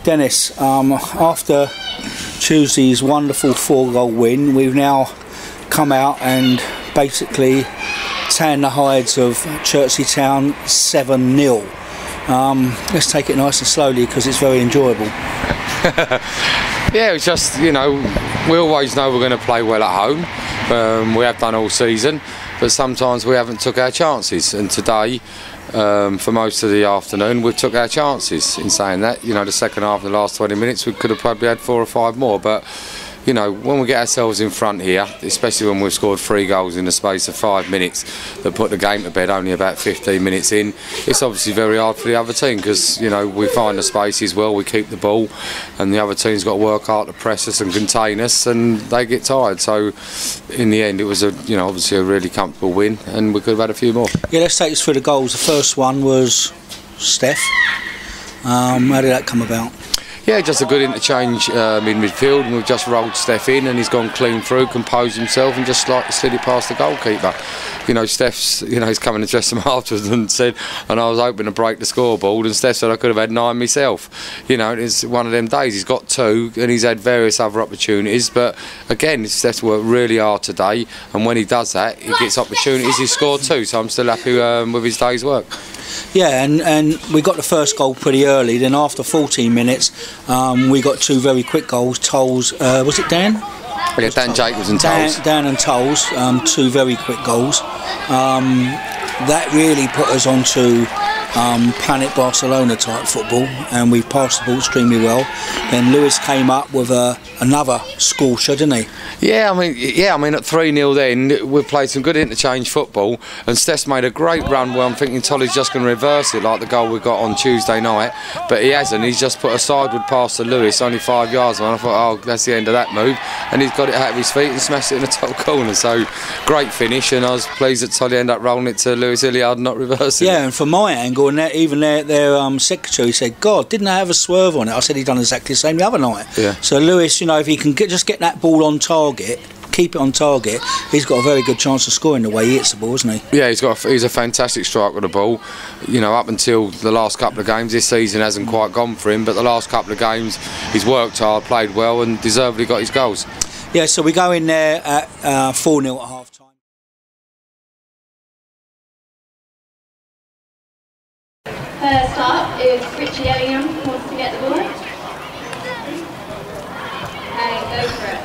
Dennis, after Tuesday's wonderful 4-goal win, we've now come out and basically tan the hides of Chertsey Town 7-0. Let's take it nice and slowly because it's very enjoyable. Yeah, it's just, you know, we always know we're going to play well at home. We have done all season, but sometimes we haven't took our chances, and today for most of the afternoon we took our chances. In saying that, you know, the second half, the last 20 minutes, we could have probably had 4 or 5 more, but you know, when we get ourselves in front here, especially when we've scored 3 goals in the space of 5 minutes that put the game to bed only about 15 minutes in, it's obviously very hard for the other team, because, you know, we find the spaces well, we keep the ball, and the other team's got to work hard to press us and contain us, and they get tired. So in the end it was obviously a really comfortable win, and we could have had a few more. Yeah, let's take us through the goals. The first one was Steph. How did that come about? Yeah, just a good interchange in midfield, and we've just rolled Steph in, and he's gone clean through, composed himself, and just slightly slid it past the goalkeeper. You know, Steph's, you know, he's come and addressed him afterwards and said, and I was hoping to break the scoreboard, and Steph said I could have had 9 myself. You know, it's one of them days. He's got 2, and he's had various other opportunities, but again, Steph's worked really hard today, and when he does that, he gets opportunities. He's scored 2, so I'm still happy with his day's work. Yeah, and we got the first goal pretty early. Then after 14 minutes, we got 2 very quick goals. Tolls, was it Dan? Yeah, Dan Jacobs and Tolls. Dan and Tolls, 2 very quick goals. That really put us onto Planet Barcelona type football, and we passed the ball extremely well. Then Lewis came up with another scorcher, didn't he? Yeah, I mean at 3-0 then we played some good interchange football, and Steph's made a great run where I'm thinking Tolly's just going to reverse it like the goal we got on Tuesday night, but he hasn't. He's just put a sideward pass to Lewis, only 5 yards away, and I thought, oh, that's the end of that move, and he's got it out of his feet and smashed it in the top corner. So great finish, and I was pleased that Tolly ended up rolling it to Lewis Hilliard and not reversing it. Yeah, and from my angle, and even their secretary said, God, didn't they have a swerve on it? I said he'd done exactly the same the other night. Yeah. So Lewis, you know, if he can just get that ball on target, keep it on target, he's got a very good chance of scoring the way he hits the ball, isn't he? Yeah, he's a fantastic striker of the ball. You know, up until the last couple of games this season hasn't quite gone for him, but the last couple of games he's worked hard, played well, and deservedly got his goals. Yeah, so we go in there at 4-0 at half time. First up is Richie Ellingham, who wants to get the ball. Okay, go for it.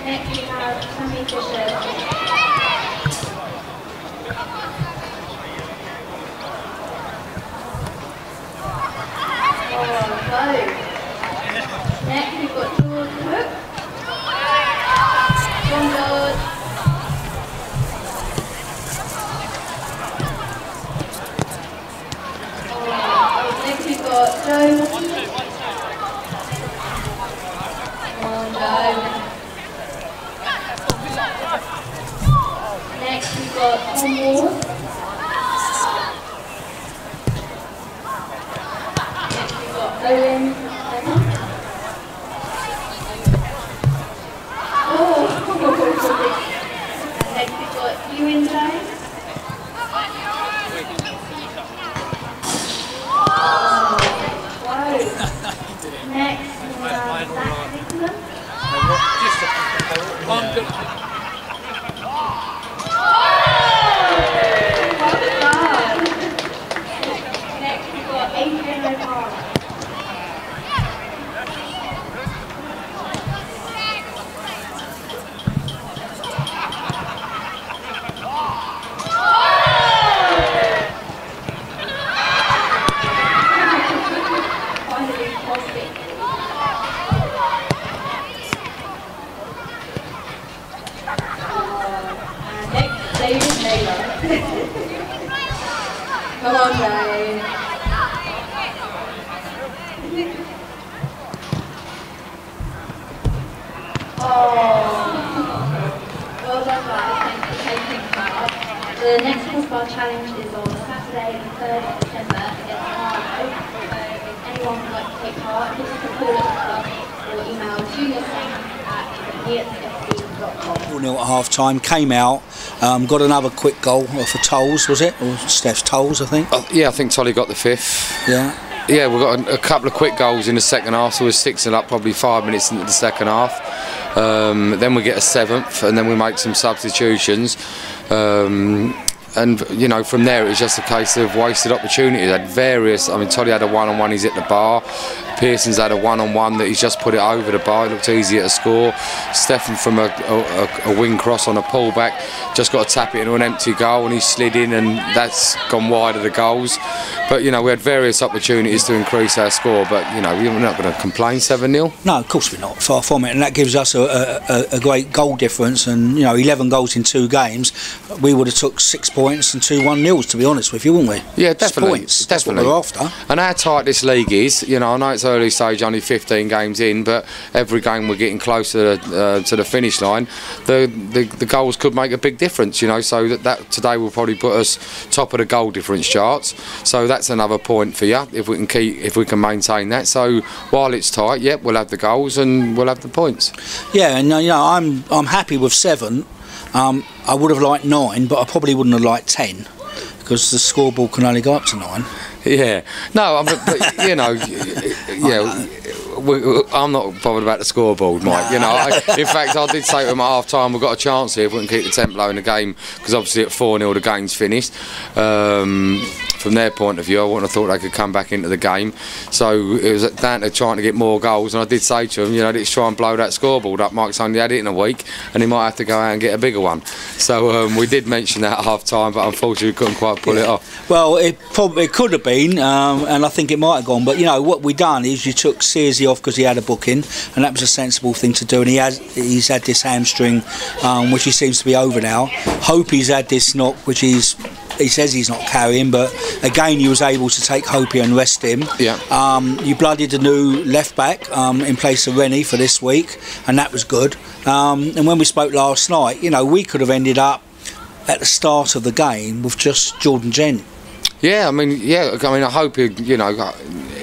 Next we have Sammy Fisher. Oh, close. Next we've got George Hook. John George. Next we've got Joe. Next we've got Tom Ward. Next we've got Owen. Next we've got Ewan Jones. Next we have Zach Nicholas. Next we've got Adrian O'Hara. Finally, Cosby. And next, David Naylor. Come on, Dave. Well done, guys. Thanks for taking part. The next Crossbar challenge is on Saturday, the 3rd of December against Marlow. So if anyone would like to take part, just call at the club or email juniorsaints@etsfc.com. 4-0 at half time, came out, got another quick goal for Tolls, was it? Or Steph's Tolls, I think. Yeah, I think Tolly got the 5th. Yeah. Yeah, we've got a couple of quick goals in the second half, so we're 6-0 up probably 5 minutes into the second half. Then we get a 7th, and then we make some substitutions. And you know, from there it was just a case of wasted opportunities. Had various. I mean, Toddy had a one-on-one. He's hit the bar. Pearson's had a one-on-one that he's just put it over the bar. It looked easier to score. Stefan from a wing cross on a pullback just got to tap it into an empty goal, and he slid in, and that's gone wide of the goals. But you know, we had various opportunities to increase our score. But you know, we're not going to complain. 7-0. No, of course we're not. Far from it, and that gives us a great goal difference. And you know, 11 goals in 2 games. We would have took 6 points and 2 1-0s, to be honest with you, wouldn't we? Yeah, definitely. Points. Definitely. That's what we're after. And how tight this league is, you know, I know it's early stage, only 15 games in, but every game we're getting closer to the finish line. The goals could make a big difference, you know. So that today will probably put us top of the goal difference charts. So that's another point for you if we can maintain that. So while it's tight, yep, we'll have the goals and we'll have the points. Yeah, and you know, I'm happy with 7. I would have liked 9, but I probably wouldn't have liked 10 because the scoreboard can only go up to 9. Yeah, no, but, you know, yeah. I'm not bothered about the scoreboard, Mike. You know, in fact, I did say to him at half time, we've got a chance here if we can keep the tempo in the game, because obviously at 4-0 the game's finished. From their point of view, I wouldn't have thought they could come back into the game. So it was down to trying to get more goals, and I did say to him, you know, let's try and blow that scoreboard up. Mike's only had it in a week, and he might have to go out and get a bigger one. So we did mention that at half time, but unfortunately we couldn't quite pull it off. Well, it could have been, and I think it might have gone. But you know, what we done is you took Searsy off because he had a booking, and that was a sensible thing to do. And he's had this hamstring, which he seems to be over now. Hope he's had this knock, which he says he's not carrying, but again he was able to take Hopi and rest him. Yeah. You blooded a new left back in place of Rennie for this week, and that was good. And when we spoke last night, you know, we could have ended up at the start of the game with just Jordan Gent. Yeah, I mean, I hope you know,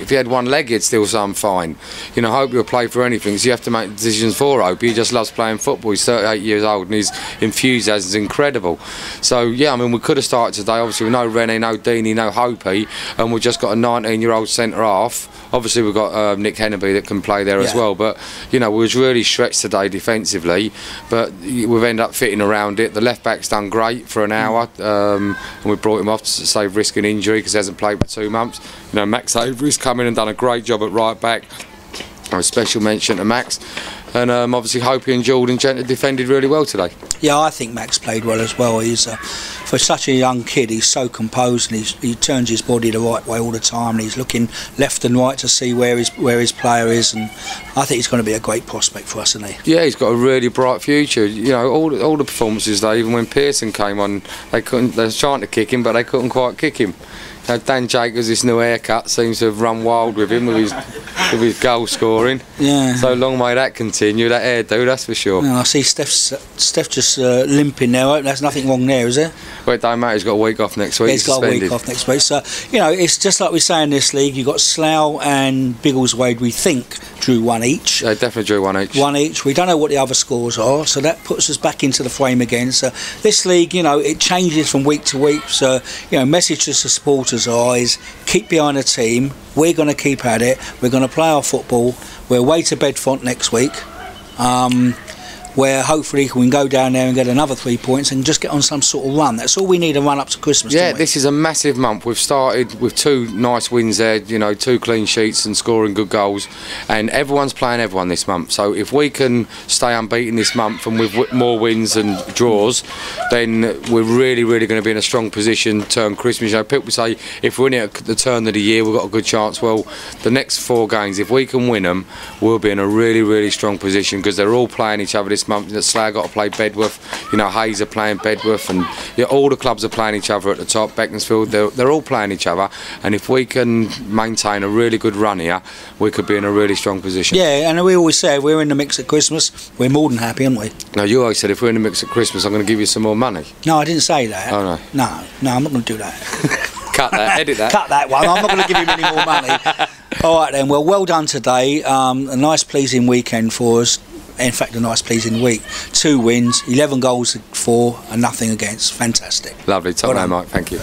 if he had one leg, he'd still sound fine. You know, I hope he'll play for anything. So you have to make decisions for Hope. He just loves playing football. He's 38 years old, and his enthusiasm is incredible. So yeah, I mean, we could have started today. Obviously, with no Rennie, no Deeney, no Hopey, and we've just got a 19-year-old centre half. Obviously, we've got Nick Hennaby that can play there as well. But you know, we was really stretched today defensively. But we've ended up fitting around it. The left back's done great for an hour, and we brought him off to save risk and injury because he hasn't played for 2 months. You know, Max Avery's come in and done a great job at right back. A special mention to Max. And obviously Hopi and Jordan Gent defended really well today. Yeah, I think Max played well as well. He's for such a young kid, he's so composed, and he turns his body the right way all the time, and he's looking left and right to see where his player is, and I think he's going to be a great prospect for us, isn't he? Yeah, he's got a really bright future. You know, all the performances though, even when Pearson came on, they were trying to kick him, but they couldn't quite kick him. Now, Dan Jacobs, this new haircut seems to have run wild with him with his goal scoring. Yeah. So long may that continue, that hairdo, that's for sure. No, I see Steph just limping now. There's nothing wrong there, is there? Well, it don't matter, he's got a week off next week. He's got a week off next week. So, you know, it's just like we say in this league, you've got Slough and Biggleswade, we think, drew 1 each. They definitely drew 1 each. 1 each. We don't know what the other scores are, so that puts us back into the frame again. So this league, you know, it changes from week to week. So, you know, message to the supporters is keep behind the team. We're going to keep at it. We're going to play our football. We're away to Bedfont next week, where hopefully we can go down there and get another 3 points and just get on some sort of run. That's all we need to run up to Christmas. Yeah, this is a massive month. We've started with 2 nice wins there, you know, 2 clean sheets and scoring good goals, and everyone's playing everyone this month. So if we can stay unbeaten this month and with more wins and draws, then we're really going to be in a strong position turn Christmas. You know, people say if we're in it at the turn of the year, we've got a good chance. Well, the next 4 games, if we can win them, we'll be in a really strong position, because they're all playing each other this month. That Slough got to play Bedworth, you know, Hayes are playing Bedworth, and you know, all the clubs are playing each other at the top. Beaconsfield, they're all playing each other, and if we can maintain a really good run here, we could be in a really strong position. Yeah, and we always say if we're in the mix at Christmas, we're more than happy, aren't we? No, you always said if we're in the mix at Christmas, I'm going to give you some more money. No, I didn't say that. Oh no. No, I'm not going to do that. Cut that, edit that. Cut that one. I'm not going to give him any more money. All right then. Well done today. A nice, pleasing weekend for us. In fact, a nice, pleasing week. 2 wins, 11 goals for, and nothing against. Fantastic. Lovely. Top man, Mike. Thank you.